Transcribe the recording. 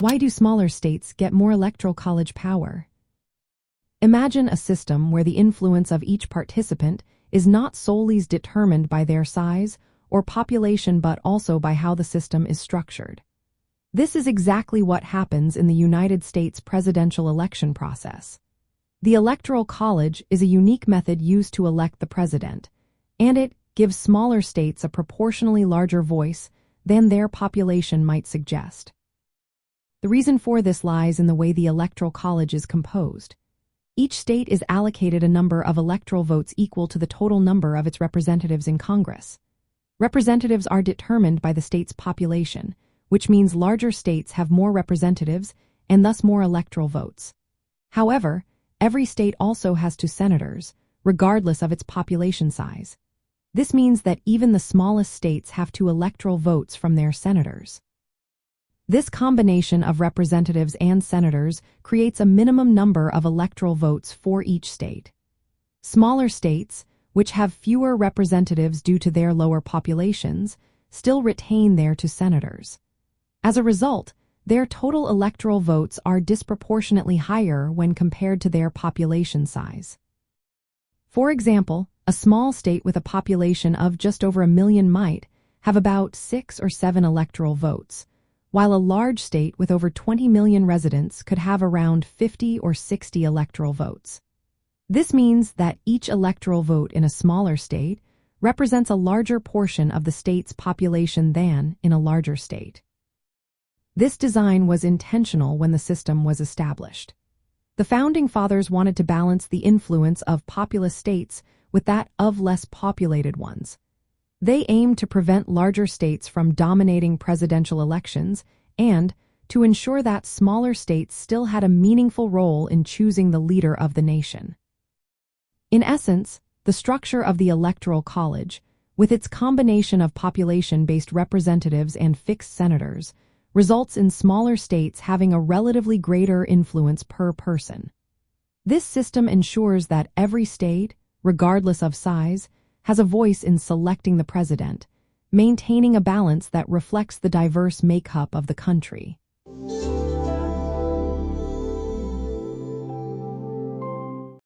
Why do smaller states get more electoral college power? Imagine a system where the influence of each participant is not solely determined by their size or population but also by how the system is structured. This is exactly what happens in the United States presidential election process. The Electoral College is a unique method used to elect the president, and it gives smaller states a proportionally larger voice than their population might suggest. The reason for this lies in the way the Electoral College is composed. Each state is allocated a number of electoral votes equal to the total number of its representatives in Congress. Representatives are determined by the state's population, which means larger states have more representatives and thus more electoral votes. However, every state also has 2 senators, regardless of its population size. This means that even the smallest states have 2 electoral votes from their senators. This combination of representatives and senators creates a minimum number of electoral votes for each state. Smaller states, which have fewer representatives due to their lower populations, still retain their 2 senators. As a result, their total electoral votes are disproportionately higher when compared to their population size. For example, a small state with a population of just over 1 million might have about 6 or 7 electoral votes, while a large state with over 20 million residents could have around 50 or 60 electoral votes. This means that each electoral vote in a smaller state represents a larger portion of the state's population than in a larger state. This design was intentional when the system was established. The Founding Fathers wanted to balance the influence of populous states with that of less populated ones. They aimed to prevent larger states from dominating presidential elections and to ensure that smaller states still had a meaningful role in choosing the leader of the nation. In essence, the structure of the Electoral College, with its combination of population-based representatives and fixed senators, results in smaller states having a relatively greater influence per person. This system ensures that every state, regardless of size, has a voice in selecting the president, maintaining a balance that reflects the diverse makeup of the country.